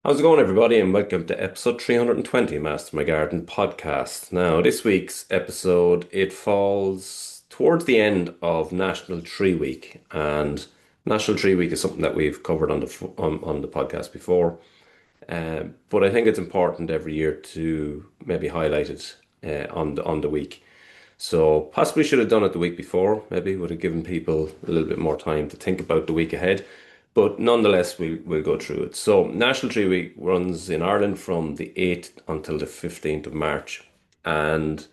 How's it going, everybody, and welcome to episode 320 Master My Garden podcast. Now, this week's episode, it falls towards the end of National Tree Week, and National Tree Week is something that we've covered on the podcast before. But I think it's important every year to maybe highlight it on the week. So possibly should have done it the week before, maybe would have given people a little bit more time to think about the week ahead. But nonetheless, we'll go through it. So National Tree Week runs in Ireland from the 8th until the 15th of March. And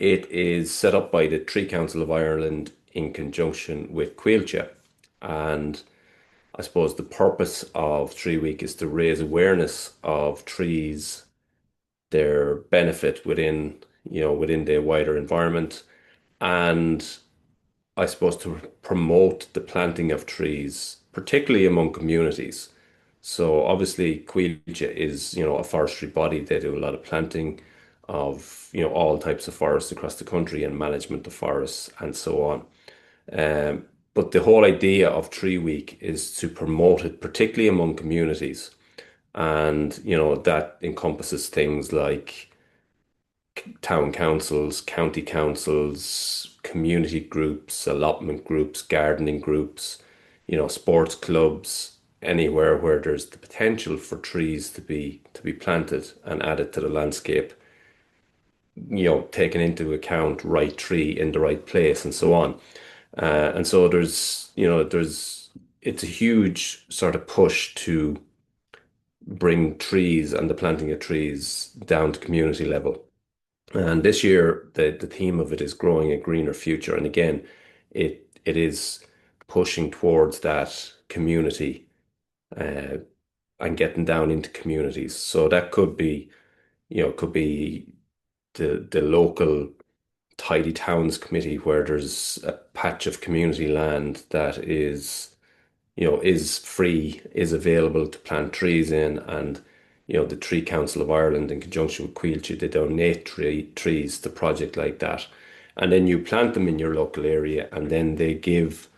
it is set up by the Tree Council of Ireland in conjunction with Coillte. And I suppose the purpose of Tree Week is to raise awareness of trees, their benefit within the wider environment, and I suppose to promote the planting of trees, particularly among communities. So obviously, Coillte is, a forestry body. They do a lot of planting of, all types of forests across the country and management of forests and so on. But the whole idea of Tree Week is to promote it, particularly among communities. And, that encompasses things like town councils, county councils, community groups, allotment groups, gardening groups, sports clubs, anywhere where there's the potential for trees to be planted and added to the landscape, taking into account right tree in the right place and so on. And so it's a huge sort of push to bring trees and the planting of trees down to community level. And this year, the theme of it is growing a greener future. And again, it is pushing towards that community uh, and getting down into communities. So that could be the local tidy towns committee where there's a patch of community land that is free, is available to plant trees in, and the Tree Council of Ireland in conjunction with Coillte, they donate trees to project like that. And then you plant them in your local area, and then they give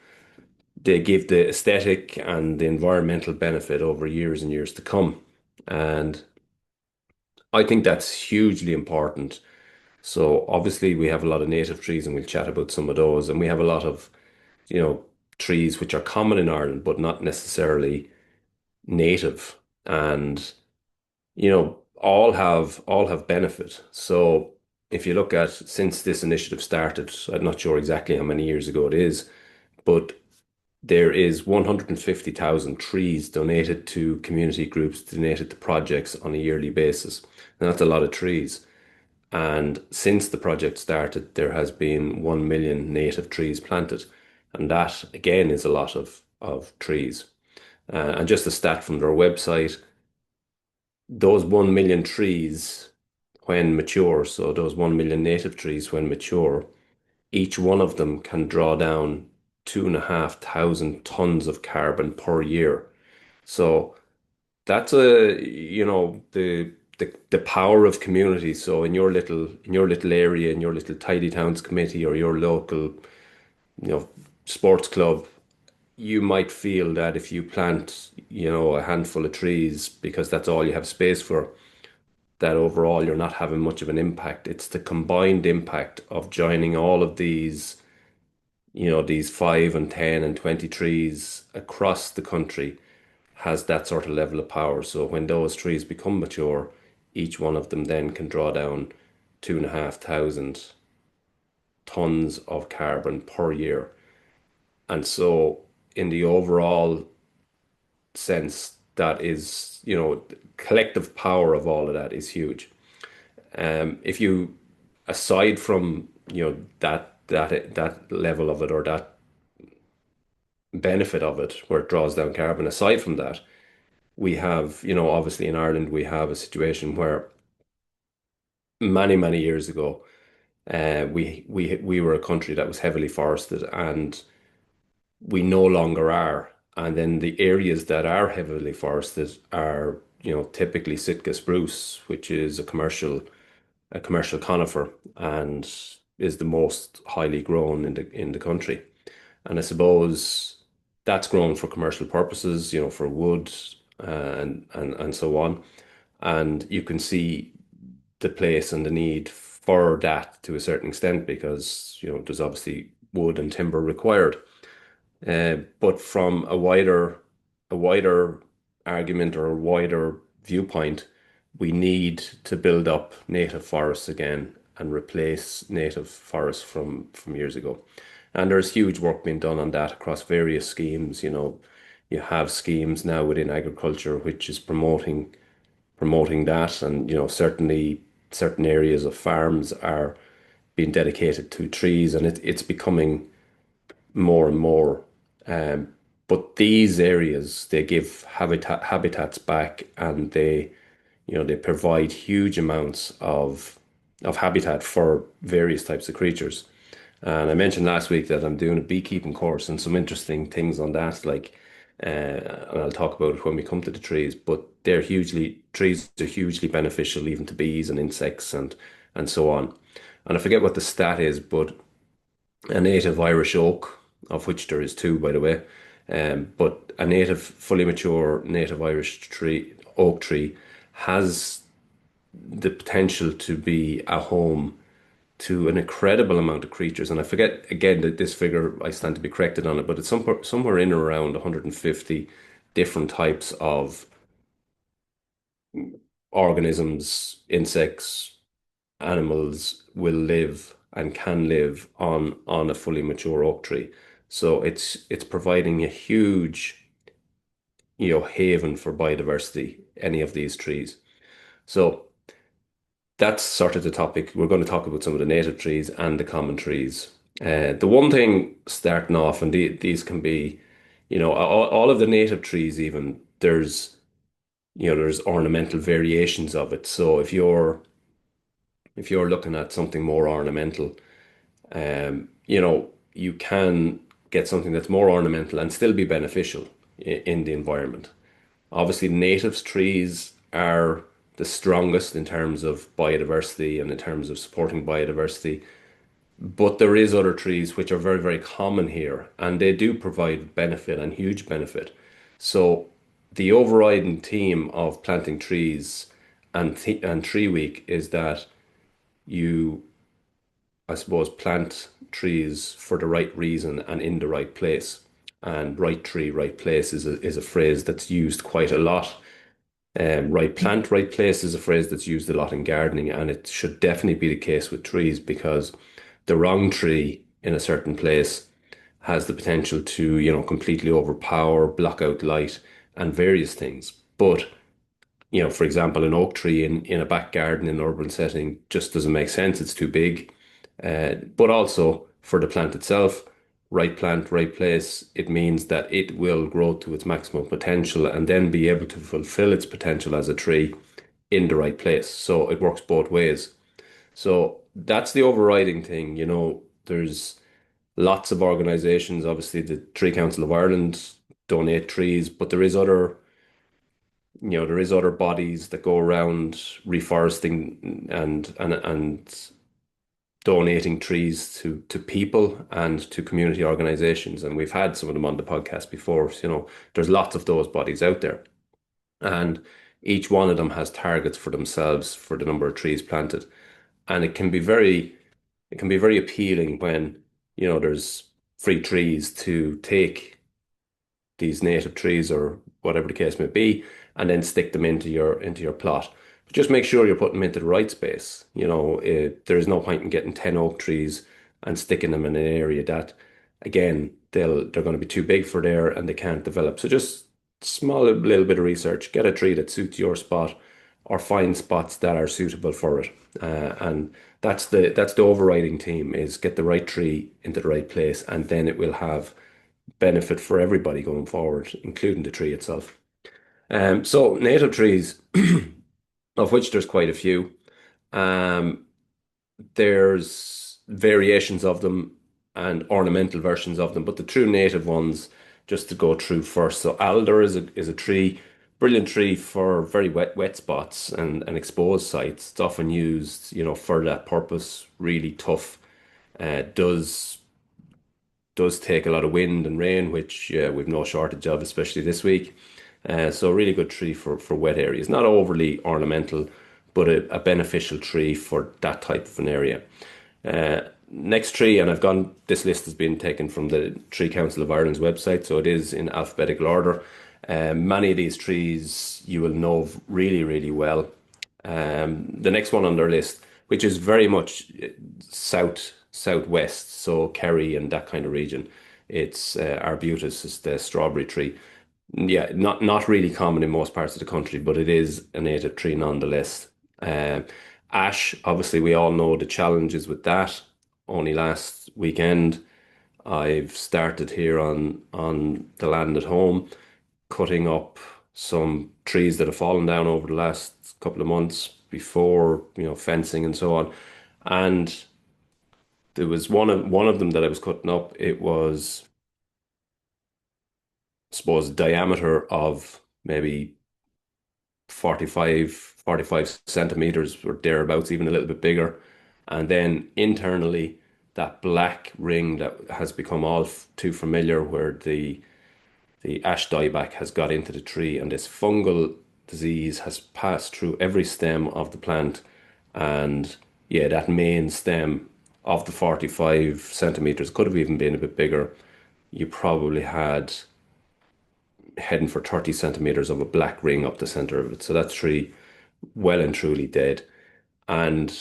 the aesthetic and the environmental benefit over years and years to come. And I think that's hugely important. So obviously we have a lot of native trees, and we'll chat about some of those, and we have a lot of you know, trees which are common in Ireland, but not necessarily native. And, all have benefit. So if you look at since this initiative started, I'm not sure exactly how many years ago it is, but there is 150,000 trees donated to community groups, donated to projects on a yearly basis. And that's a lot of trees. And since the project started, there has been 1 million native trees planted. And that, again, is a lot of trees. And just a stat from their website, those 1 million trees, when mature, so those 1 million native trees, when mature, each one of them can draw down 2,500 tons of carbon per year. So that's the power of community. So in your little area, in your little tidy towns committee or your local, you know, sports club, you might feel that if you plant, a handful of trees because that's all you have space for, that overall you're not having much of an impact. It's the combined impact of joining all of these 5 and 10 and 20 trees across the country has that sort of level of power. So when those trees become mature, each one of them then can draw down 2,500 tons of carbon per year. And so in the overall sense, that is, collective power of all of that is huge. If you, aside from, that level of it, or that benefit of it, where it draws down carbon, aside from that, we have, obviously in Ireland, we have a situation where many, many years ago, we were a country that was heavily forested, and we no longer are. And then the areas that are heavily forested are, typically Sitka spruce, which is a commercial conifer, and is the most highly grown in the country. And I suppose that's grown for commercial purposes, for wood and so on. And you can see the place and the need for that to a certain extent because, there's obviously wood and timber required. But from a wider argument or a wider viewpoint, we need to build up native forests again and replace native forests from years ago. And there's huge work being done on that across various schemes. You have schemes now within agriculture which is promoting that, and certainly certain areas of farms are being dedicated to trees, and it's becoming more and more. Um, but these areas, they give habitats back, and they provide huge amounts of habitat for various types of creatures. And I mentioned last week that I'm doing a beekeeping course and some interesting things on that, and I'll talk about it when we come to the trees. But trees are hugely beneficial even to bees and insects and so on. And I forget what the stat is, but a native Irish oak, of which there is two, by the way. But a fully mature native Irish oak tree, has the potential to be a home to an incredible amount of creatures. And I forget again that this figure, I stand to be corrected on it, but it's somewhere in or around 150 different types of organisms, insects, animals will live and can live on a fully mature oak tree. So it's providing a huge, haven for biodiversity, any of these trees. So that's sort of the topic. We're going to talk about some of the native trees and the common trees. The one thing starting off, and these can be, all of the native trees, even there's ornamental variations of it. So if you're looking at something more ornamental, you can get something that's more ornamental and still be beneficial in the environment. Obviously, natives trees are the strongest in terms of biodiversity and in terms of supporting biodiversity. But there is other trees which are very, very common here, and they do provide benefit and huge benefit. So the overriding theme of planting trees and Tree Week is that you, I suppose, plant trees for the right reason and in the right place. And right tree, right place is a phrase that's used quite a lot. Right plant, right place is a phrase that's used a lot in gardening, and it should definitely be the case with trees because the wrong tree in a certain place has the potential to, completely overpower, block out light, and various things. But, for example, an oak tree in a back garden in an urban setting just doesn't make sense. It's too big. But also for the plant itself, right plant, right place, it means that it will grow to its maximum potential and then be able to fulfill its potential as a tree in the right place. So it works both ways. So that's the overriding thing. There's lots of organizations. Obviously, the Tree Council of Ireland donate trees, but there is other bodies that go around reforesting and donating trees to people and to community organizations. And we've had some of them on the podcast before. There's lots of those bodies out there. And each one of them has targets for themselves for the number of trees planted. And it can be very appealing when, there's free trees to take these native trees or whatever the case may be, and then stick them into your plot. But just make sure you're putting them into the right space. There is no point in getting 10 oak trees and sticking them in an area that, again, they're going to be too big for there and they can't develop. So just small little bit of research. Get a tree that suits your spot, or find spots that are suitable for it. And that's the overriding theme: is get the right tree into the right place, and then it will have benefit for everybody going forward, including the tree itself. So native trees, of which there's quite a few. Um, there's variations of them and ornamental versions of them, but the true native ones, just to go through first. So alder is a tree, brilliant tree for very wet spots and exposed sites. It's often used, for that purpose. Really tough. Does take a lot of wind and rain, which we've no shortage of, especially this week. So a really good tree for wet areas. Not overly ornamental, but a beneficial tree for that type of an area. Next tree, and this list has been taken from the Tree Council of Ireland's website, so it is in alphabetical order. Many of these trees you will know really, really well. The next one on their list, which is very much southwest, so Kerry and that kind of region, it's arbutus, is the strawberry tree. Yeah, not really common in most parts of the country, but it is a native tree nonetheless. Um, Ash, obviously, we all know the challenges with that. Only last weekend, I've started here on the land at home, cutting up some trees that have fallen down over the last couple of months before, fencing and so on. And there was one of them that I was cutting up. It was, I suppose, diameter of maybe 45 centimeters or thereabouts, even a little bit bigger. And then internally, that black ring that has become all too familiar, where the ash dieback has got into the tree, and this fungal disease has passed through every stem of the plant. And yeah, that main stem of the 45 centimeters could have even been a bit bigger. You probably had heading for 30 centimeters of a black ring up the center of it. So that tree well and truly dead. And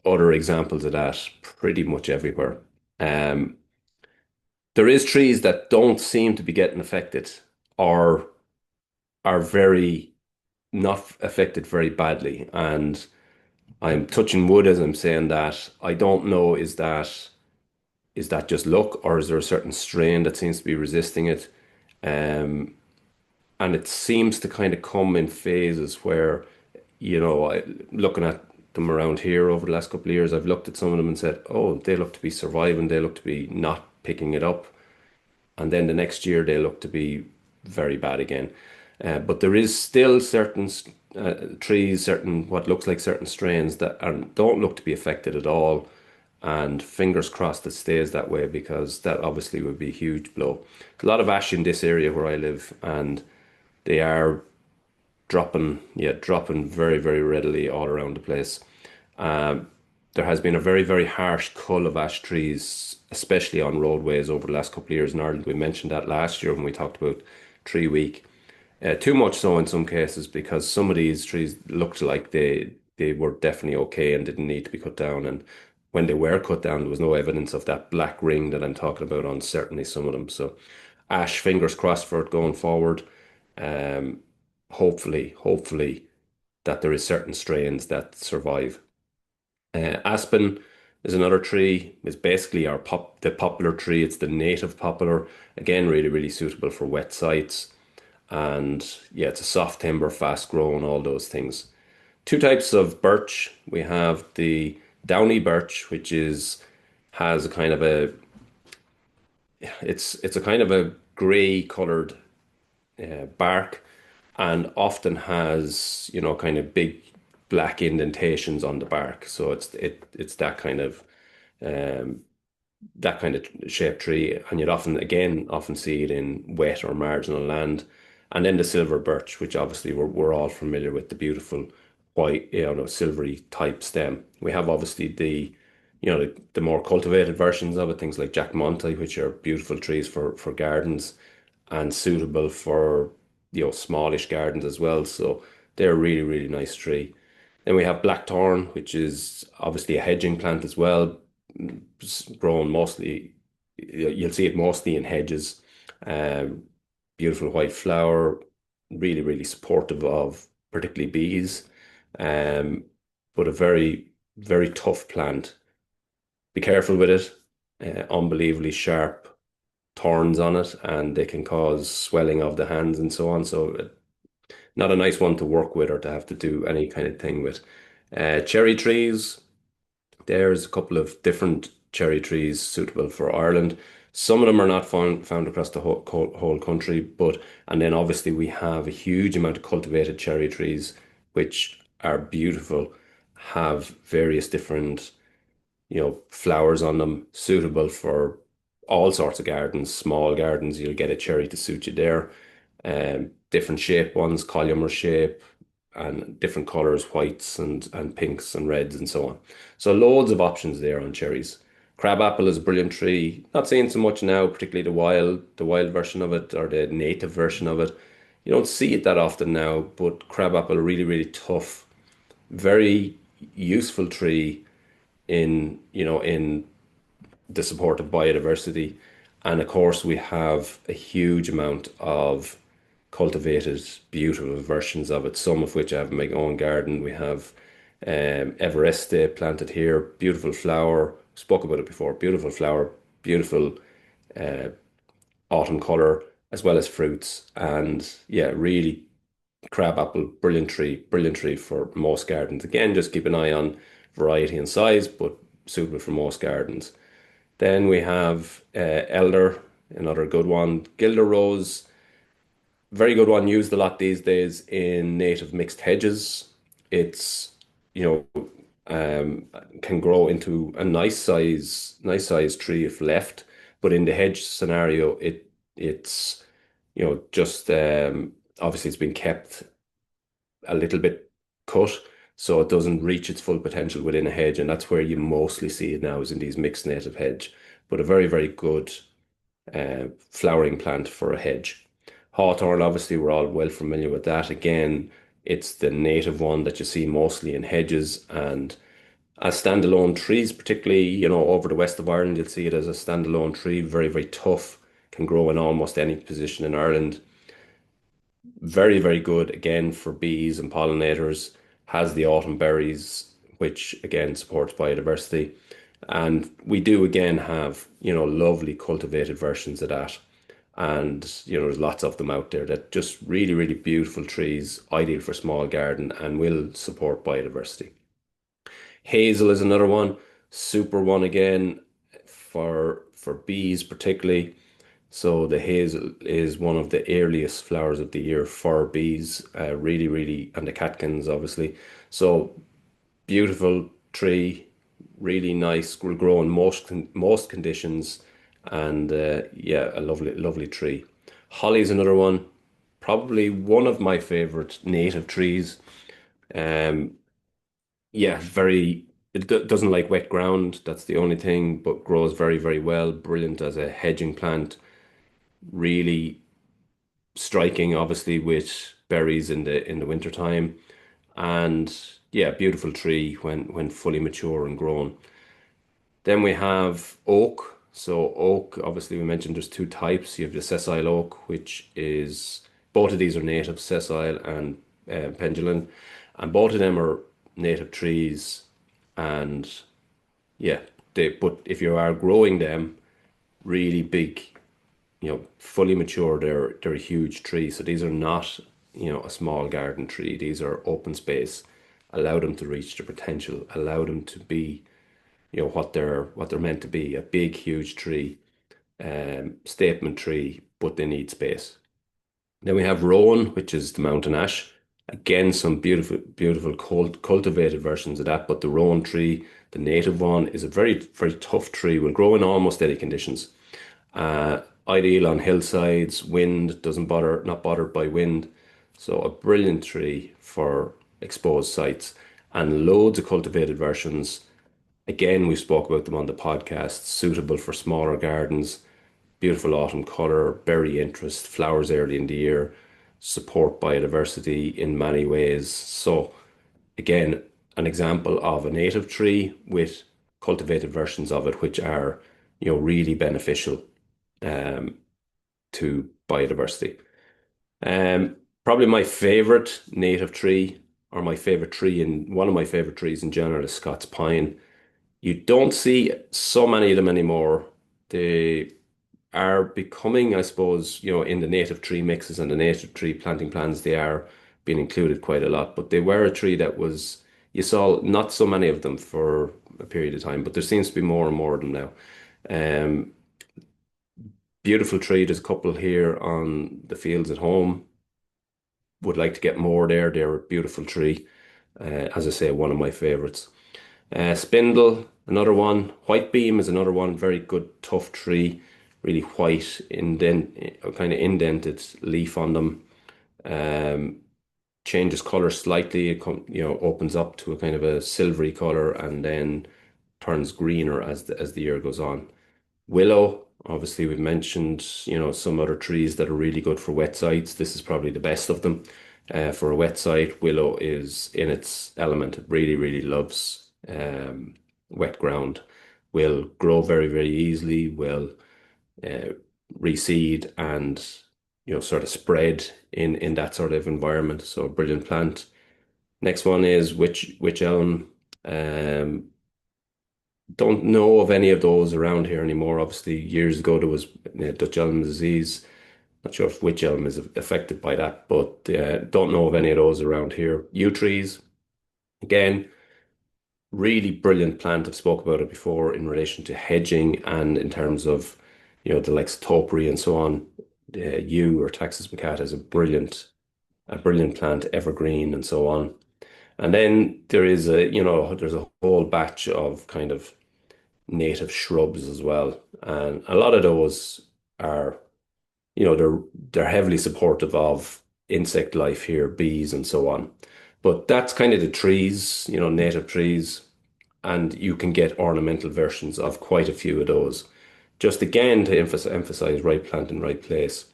other examples of that pretty much everywhere. Um, there is trees that don't seem to be getting affected or are very not affected very badly. And I'm touching wood as I'm saying that. I don't know, is that just luck, or is there a certain strain that seems to be resisting it? Um, and it seems to kind of come in phases where, looking at them around here over the last couple of years, I've looked at some of them and said, oh, they look to be surviving, they look to be not picking it up. And then the next year they look to be very bad again. But there is still certain trees, certain what looks like certain strains that don't look to be affected at all. And fingers crossed it stays that way, because that obviously would be a huge blow. A lot of ash in this area where I live, and they are dropping, yeah, dropping very, very readily all around the place. Um, there has been a very, very harsh cull of ash trees, especially on roadways over the last couple of years in Ireland. We mentioned that last year when we talked about Tree Week. Too much so in some cases, because some of these trees looked like they were definitely okay and didn't need to be cut down. And when they were cut down, there was no evidence of that black ring that I'm talking about on certainly some of them. So ash, fingers crossed for it going forward. Um, hopefully that there is certain strains that survive. Aspen is another tree. It's basically the poplar tree. It's the native poplar. Again, really, really suitable for wet sites. And yeah, it's a soft timber, fast growing, all those things. Two types of birch. We have the downy birch, which has a kind of it's a kind of a grey colored bark, and often has, kind of big black indentations on the bark. So it's um, that kind of shaped tree, and you'd often see it in wet or marginal land. And then the silver birch, which obviously we're all familiar with, the beautiful white, silvery type stem. We have obviously the more cultivated versions of it, things like Jack Monte, which are beautiful trees for gardens and suitable for, smallish gardens as well. So they're a really, really nice tree. Then we have blackthorn, which is obviously a hedging plant as well, grown mostly, you'll see it mostly in hedges. Um, Beautiful white flower, really, really supportive of particularly bees. Um, but a very, very tough plant. Be careful with it. Unbelievably sharp thorns on it, and they can cause swelling of the hands and so on. So not a nice one to work with or to have to do any kind of thing with. Cherry trees. There's a couple of different cherry trees suitable for Ireland. Some of them are not found across the whole country, and then obviously we have a huge amount of cultivated cherry trees, which are beautiful, have various different, flowers on them, suitable for all sorts of gardens, small gardens. You'll get a cherry to suit you there. different shape ones, columnar shape, and different colors, whites and pinks and reds and so on. So loads of options there on cherries. Crabapple is a brilliant tree. Not seeing so much now, particularly the wild version of it or the native version of it. You don't see it that often now, but crabapple really, really tough, very useful tree in the support of biodiversity. And of course, we have a huge amount of cultivated, beautiful versions of it, some of which I have in my own garden. We have Evereste planted here, beautiful flower. Spoke about it before. Beautiful flower, beautiful autumn color, as well as fruits. And yeah, really crabapple, brilliant tree for most gardens. Again, just keep an eye on variety and size, but suitable for most gardens. Then we have elder, another good one. Gilder rose, very good one, used a lot these days in native mixed hedges. It's, you know, can grow into a nice size tree if left. But in the hedge scenario, it's, just obviously it's been kept a little bit cut, so it doesn't reach its full potential within a hedge, and that's where you mostly see it now is in these mixed native hedge. But a very, very good flowering plant for a hedge. Hawthorn, obviously, we're all well familiar with that. Again, it's the native one that you see mostly in hedges and as standalone trees, particularly, over the west of Ireland, you'll see it as a standalone tree, very, very tough, can grow in almost any position in Ireland. Very, very good again for bees and pollinators. Has the autumn berries, which again supports biodiversity. And we do again have, lovely cultivated versions of that. And, there's lots of them out there that just really, really beautiful trees, ideal for small garden and will support biodiversity. Hazel is another one, super one again for bees particularly. So the hazel is one of the earliest flowers of the year for bees, really, really, and the catkins obviously. So beautiful tree, really nice, will grow in most conditions, and yeah, a lovely tree. Holly is another one, probably one of my favorite native trees. Um, yeah, very. It doesn't like wet ground. That's the only thing, but grows very, very well. Brilliant as a hedging plant. Really striking, obviously, with berries in the winter time, and yeah, beautiful tree when fully mature and grown. Then we have oak. So oak, obviously, we mentioned there's two types. You have the sessile oak, which is both of these are native, sessile and pendulum, and both of them are native trees. And yeah, but if you are growing them really big, fully mature, they're a huge tree. So these are not, a small garden tree. These are open space. Allow them to reach their potential. Allow them to be, what they're meant to be. A big, huge tree, statement tree, but they need space. Then we have rowan, which is the mountain ash. Again, some beautiful, beautiful cultivated versions of that. But the rowan tree, the native one, is a very, very tough tree. Will grow in almost any conditions. Ideal on hillsides, wind doesn't bother, not bothered by wind. So a brilliant tree for exposed sites and loads of cultivated versions. Again, we spoke about them on the podcast, suitable for smaller gardens, beautiful autumn color, berry interest, flowers early in the year, support biodiversity in many ways. So again, an example of a native tree with cultivated versions of it, which are, really beneficial um, to biodiversity. Um, Probably my favorite native tree, or my favorite tree, and one of my favorite trees in general, is Scots pine. You don't see so many of them anymore. They are becoming, I suppose, in the native tree mixes and the native tree planting plans, they are being included quite a lot. But they were a tree that you saw not so many of them for a period of time, but there seems to be more and more of them now. Um, Beautiful tree. There's a couple here on the fields at home. Would like to get more there. They're a beautiful tree. As I say, one of my favorites. Spindle, another one. White beam is another one. Very good, tough tree. Really white, kind of indented leaf on them. Um, Changes color slightly. Opens up to a kind of a silvery color and then turns greener as the year goes on. Willow, obviously, we've mentioned, some other trees that are really good for wet sites. This is probably the best of them. For a wet site, willow is in its element. It really, really loves wet ground. Will grow very, very easily, will uh, reseed and sort of spread in that sort of environment. So a brilliant plant. Next one is witch elm. Um, don't know of any of those around here anymore. Obviously, years ago there was Dutch elm disease. Not sure if witch elm is affected by that, but don't know of any of those around here. Yew trees, again, really brilliant plant. I've spoke about it before in relation to hedging and in terms of, the likes of topiary and so on. Yew or Taxus macata is a brilliant plant, evergreen and so on. And then there's a whole batch of kind of native shrubs as well. And a lot of those are, they're heavily supportive of insect life here, bees and so on. But that's kind of the trees, native trees, and you can get ornamental versions of quite a few of those. Just again to emphasize right plant in right place.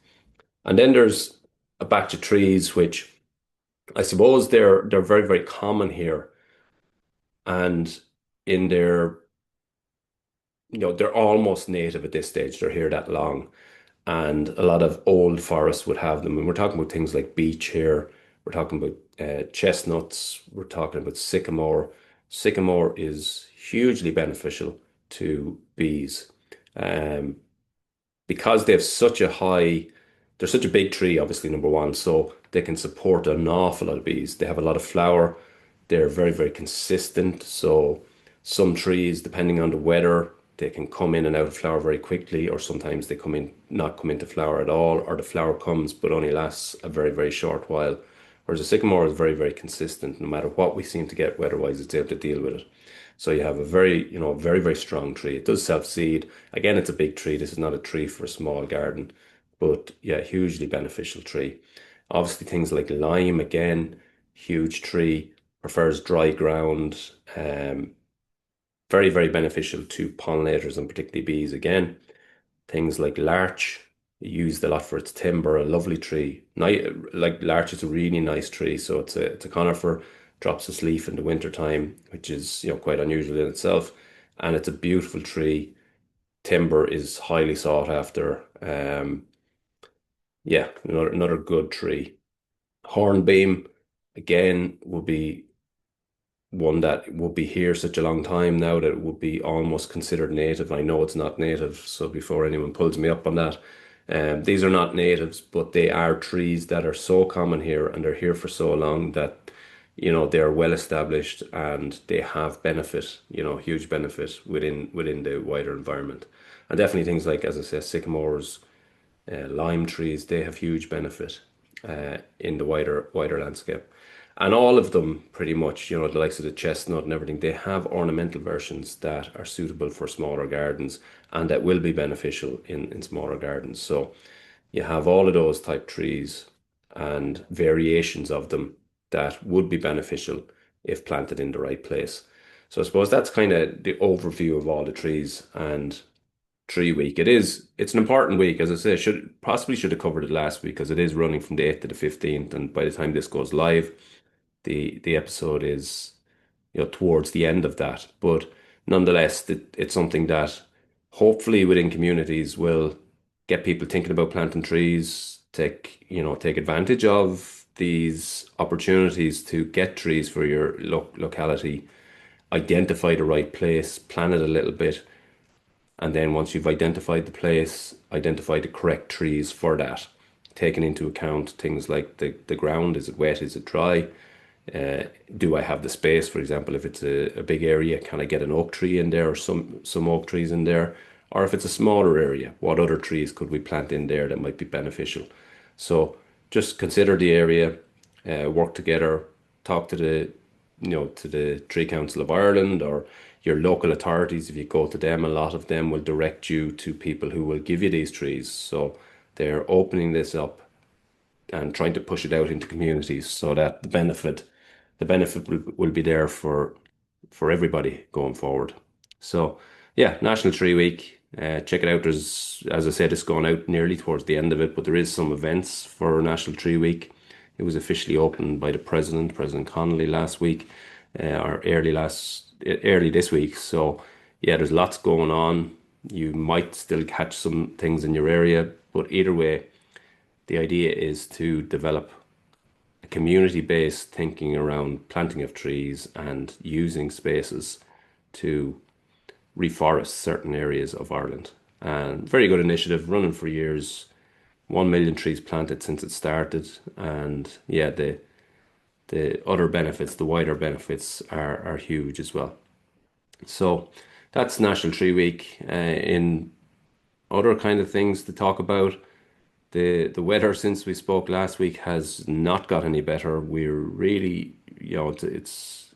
And then there's a batch of trees which I suppose they're very, very common here. And in their, they're almost native at this stage. They're here that long. And a lot of old forests would have them. And we're talking about things like beech here. We're talking about chestnuts. We're talking about sycamore. Sycamore is hugely beneficial to bees. Um, because they're such a big tree, obviously, number one, so they can support an awful lot of bees. They have a lot of flower. They're very, very consistent. So some trees, depending on the weather, they can come in and out of flower very quickly, or sometimes they not come into flower at all, or the flower comes but only lasts a very, very short while. Whereas a sycamore is very, very consistent. No matter what we seem to get weather-wise, it's able to deal with it. So you have a very, very strong tree. It does self-seed. Again, it's a big tree. This is not a tree for a small garden, but yeah, hugely beneficial tree. Obviously, things like lime, again, huge tree, prefers dry ground. Very, very beneficial to pollinators and particularly bees. Again, things like larch, used a lot for its timber, a lovely tree. Like larch is a really nice tree, so it's a conifer, drops its leaf in the winter time, which is quite unusual in itself, and it's a beautiful tree. Timber is highly sought after. Yeah, another good tree. Hornbeam, again, will be one that would be here such a long time now that it would be almost considered native. I know it's not native, so before anyone pulls me up on that, these are not natives, but they are trees that are so common here and they're here for so long that they're well established and they have benefit, huge benefit within the wider environment. And definitely things like, as I say, sycamores, lime trees, they have huge benefit in the wider landscape. And all of them, pretty much, the likes of the chestnut and everything, they have ornamental versions that are suitable for smaller gardens and that will be beneficial in smaller gardens. So you have all of those type trees and variations of them that would be beneficial if planted in the right place. So I suppose that's kind of the overview of all the trees and tree week. It's an important week, as I say, should have covered it last week because it is running from the 8th to the 15th, and by the time this goes live, the episode is towards the end of that. But nonetheless, it's something that hopefully within communities will get people thinking about planting trees, take advantage of these opportunities to get trees for your locality, identify the right place, plan it a little bit, and then once you've identified the place, identify the correct trees for that, taking into account things like the ground, is it wet, is it dry? Do I have the space? For example, if it's a big area, can I get an oak tree in there or some oak trees in there? Or if it's a smaller area, what other trees could we plant in there that might be beneficial? So just consider the area, work together, talk to the Tree Council of Ireland or your local authorities. If you go to them, a lot of them will direct you to people who will give you these trees. So they're opening this up and trying to push it out into communities so that the benefit will be there for everybody going forward. So yeah, National Tree Week. Check it out. There's, as I said, it's going out nearly towards the end of it, but there is some events for National Tree Week. It was officially opened by the President, President Connolly, last week, or early this week. So yeah, there's lots going on. You might still catch some things in your area, but either way, the idea is to develop a community-based thinking around planting of trees and using spaces to reforest certain areas of Ireland. And very good initiative, running for years. 1 million trees planted since it started, and yeah, the other benefits, the wider benefits are huge as well. So that's National Tree Week. In other kind of things to talk about, the weather since we spoke last week has not got any better. We're really,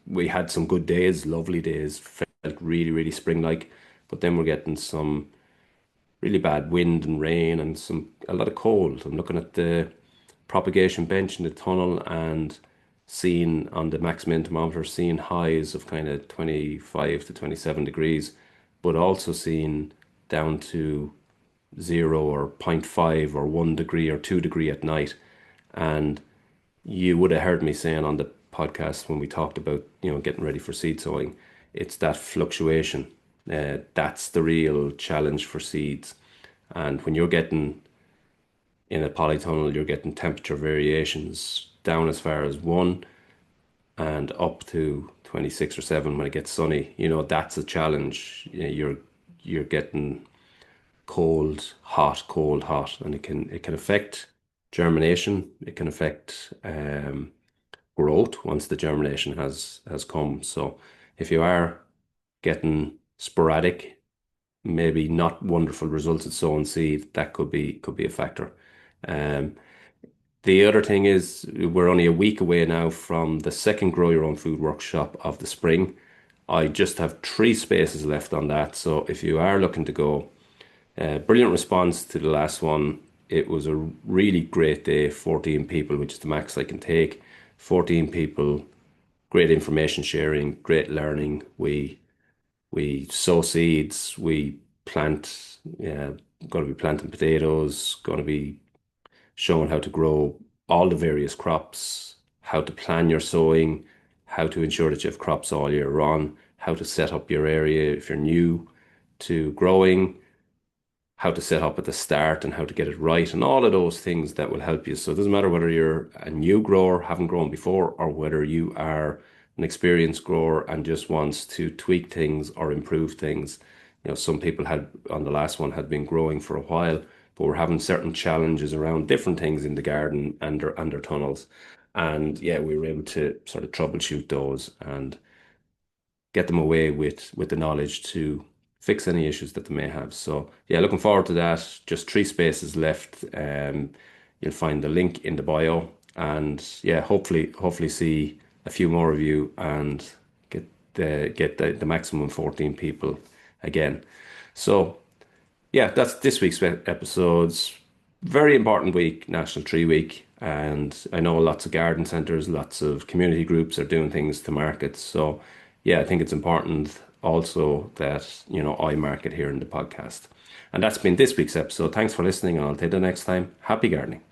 we had some good days, lovely days, felt really, really spring-like, but then we're getting some really bad wind and rain and a lot of cold. I'm looking at the propagation bench in the tunnel and seeing on the max min thermometer, seeing highs of kind of 25 to 27 degrees, but also seeing down to 0 or zero point 0.5 or 1 degree or 2 degree at night. And you would have heard me saying on the podcast when we talked about, getting ready for seed sowing, it's that fluctuation. That's the real challenge for seeds. And when you're getting in a polytunnel, you're getting temperature variations down as far as 1 and up to 26 or 7 when it gets sunny. That's a challenge. You're getting cold, hot, and it can affect germination. It can affect growth once the germination has come. So if you are getting sporadic, maybe not wonderful results at sowing seed, that could be a factor. Um, the other thing is we're only a week away now from the second Grow Your Own Food workshop of the spring. I just have 3 spaces left on that. So if you are looking to go, brilliant response to the last one. It was a really great day. 14 people, which is the max I can take. 14 people, great information sharing, great learning. We sow seeds, we plant, going to be planting potatoes, going to be showing how to grow all the various crops, how to plan your sowing, how to ensure that you have crops all year round, how to set up your area if you're new to growing, how to set up at the start and how to get it right, and all of those things that will help you. So it doesn't matter whether you're a new grower, haven't grown before, or whether you are an experienced grower and just wants to tweak things or improve things. Some people had on the last one had been growing for a while, but were having certain challenges around different things in the garden and their tunnels. And yeah, we were able to sort of troubleshoot those and get them away with the knowledge to fix any issues that they may have. So yeah, looking forward to that. Just 3 spaces left. You'll find the link in the bio, and yeah, hopefully see a few more of you and get the maximum 14 people again. So yeah, that's this week's episodes. Very important week, National Tree Week. And I know lots of garden centres, lots of community groups are doing things to market. So yeah, I think it's important also that, I market here in the podcast. And that's been this week's episode. Thanks for listening, and I'll take the next time. Happy gardening.